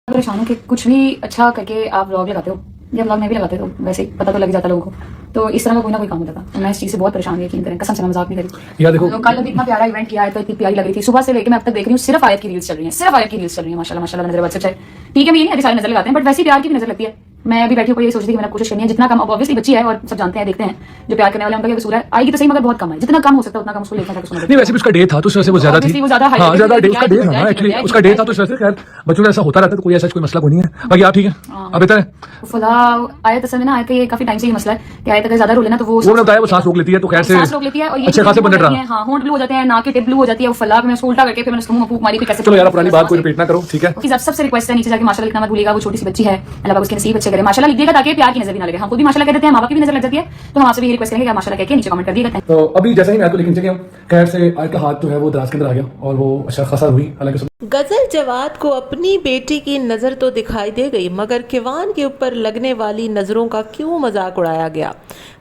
परेशान हूँ कि कुछ भी अच्छा करके आप व्लॉग लगाते हो या व्लॉग नहीं भी लगाते तो वैसे ही पता तो लग जाता लोगों को। तो इस तरह का कोई ना कोई काम होता था तो मैं इस चीज़ से बहुत परेशान हूँ। यकीन करें, कसम से मैं मजाक नहीं करी। यार देखो, तो कल अभी इतना प्यारा इवेंट किया है तो इतनी प्यारी लग रही थी सुबह से लेकर मैं अब तक देख रही हूँ। सिर्फ आयत की रील्स चल रही हैं, सिर्फ आयत की रील्स चल रही हैं। माशाल्लाह माशाल्लाह नजर बहुत अच्छा है। ठीक है, मैं ये नहीं अभी सारे नजर लगाते हैं, बट वैसे प्यार की भी नजर लगती है। मैं अभी बैठी हुई ये सोच रही थी कि मैंने कोशिश करनी है जितना कम, अब ऑब्वियसली बच्ची है और सब जानते हैं देखते हैं जो प्यार करने वाले उनका ये कसूर है। आएगी तो सही मगर बहुत कम है, जितना कम हो सकता है उतना कम उसको लेकर जाकर सुना। नहीं वैसे भी उसका डे था तो उस वजह से वो ज्यादा थी। वो ज्यादा हाँ ज्यादा डे उसका डे था ना, एक्चुअली उसका डे था तो उस वजह से खैर बच्चों का ऐसा होता रहता है तो कोई ऐसा कोई मसला कोई नहीं है। बाकी आप ठीक है, अब बेहतर है। फलाह आयत असल में ना आयत का ये काफी टाइम से ये मसला है कि आयत अगर ज्यादा रोले ना तो वो बताया वो सांस रोक लेती है तो खैर से सांस रोक लेती है और ये अच्छे खासे बनने रहा। हाँ होंठ ब्लू हो जाते हैं, नाक के टिप ब्लू हो जाती है। वो फलाह में उसको उल्टा करके फिर मैंने उसको मुंह फूंक मारी फिर कैसे। चलो यार पुरानी बात कोई रिपीट ना करो, ठीक है। ओके, सबसे रिक्वेस्ट है नीचे जाके माशाल्लाह लिखना मत भूलिएगा। वो छोटी सी बच्ची है, अल्लाह पाक उसके नसीब अच्छे करे। माशाल्लाह लिख दिएगा ताकि प्यार की नजर भी ना लगे। हम खुद भी माशाल्लाह कह देते हैं, माँ बाप की भी नजर लग जाती है। तो हम आपसे भी ये रिक्वेस्ट करेंगे कि आप माशाल्लाह कह के नीचे कमेंट कर दिएगा। तो अभी जैसे ही मैं तो लेकिन चले गया खैर से आयत का हाथ जो है वो दराज के अंदर आ गया और वो अच्छा खासा हुई। हालांकि गजल जवाद को अपनी बेटी की नज़र तो दिखाई दे गई मगर किवान के ऊपर लगने वाली नज़रों का क्यों मजाक उड़ाया गया।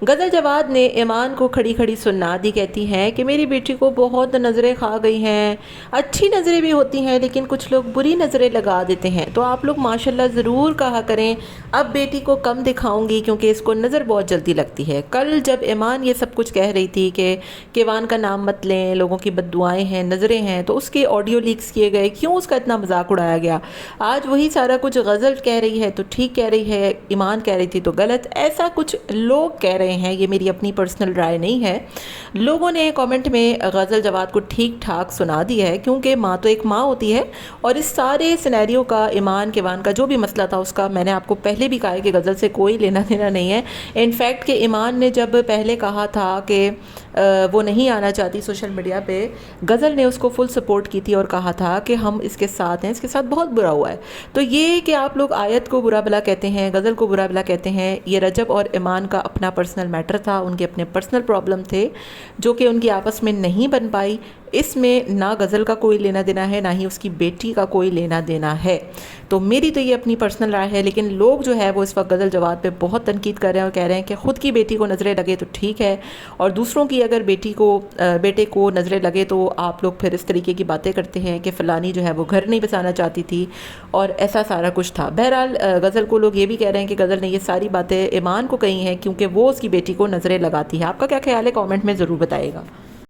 गजल जवाद ने ईमान को खड़ी खड़ी सुना दी। कहती हैं कि मेरी बेटी को बहुत नज़रें खा गई हैं। अच्छी नज़रें भी होती हैं लेकिन कुछ लोग बुरी नज़रें लगा देते हैं। तो आप लोग माशाल्लाह ज़रूर कहा करें। अब बेटी को कम दिखाऊंगी क्योंकि इसको नज़र बहुत जल्दी लगती है। कल जब ईमान ये सब कुछ कह रही थी कि किवान का नाम मत लें, लोगों की बद्दुआएँ हैं, नज़रें हैं, तो उसके ऑडियो लीक्स किए गए, क्यों उसका इतना मजाक उड़ाया गया। आज वही सारा कुछ गज़ल कह रही है तो ठीक कह रही है, ईमान कह रही थी तो गलत। ऐसा कुछ लोग कह रहे हैं, ये मेरी अपनी पर्सनल राय नहीं है। लोगों ने कमेंट में गज़ल जवाद को ठीक ठाक सुना दिया है क्योंकि माँ तो एक माँ होती है। और इस सारे सिनेरियो का, ईमान किवान का जो भी मसला था उसका मैंने आपको पहले भी कहा है कि गज़ल से कोई लेना देना नहीं है। इनफैक्ट कि ईमान ने जब पहले कहा था कि वो नहीं आना चाहती सोशल मीडिया पे, गज़ल ने उसको फुल सपोर्ट की थी और कहा था कि हम इसके साथ हैं, इसके साथ बहुत बुरा हुआ है। तो ये कि आप लोग आयत को बुरा भला कहते हैं, गज़ल को बुरा भला कहते हैं, ये रजब और ईमान का अपना पर्सनल मैटर था, उनके अपने पर्सनल प्रॉब्लम थे जो कि उनकी आपस में नहीं बन पाई। इसमें ना गज़ल का कोई लेना देना है ना ही उसकी बेटी का कोई लेना देना है। तो मेरी तो ये अपनी पर्सनल राय है। लेकिन लोग जो है वो इस वक्त गज़ल जवाद पे बहुत तनकीद कर रहे हैं और कह रहे हैं कि ख़ुद की बेटी को नज़रें लगे तो ठीक है और दूसरों की अगर बेटे को नज़रें लगे तो आप लोग फिर इस तरीके की बातें करते हैं कि फ़लानी जो है वो घर नहीं बसाना चाहती थी और ऐसा सारा कुछ था। बहरहाल गज़ल को लोग ये भी कह रहे हैं कि गज़ल ने ये सारी बातें ईमान को कही हैं क्योंकि वो उसकी बेटी को नज़रें लगाती है। आपका क्या ख्याल है, कॉमेंट में ज़रूर बताइएगा।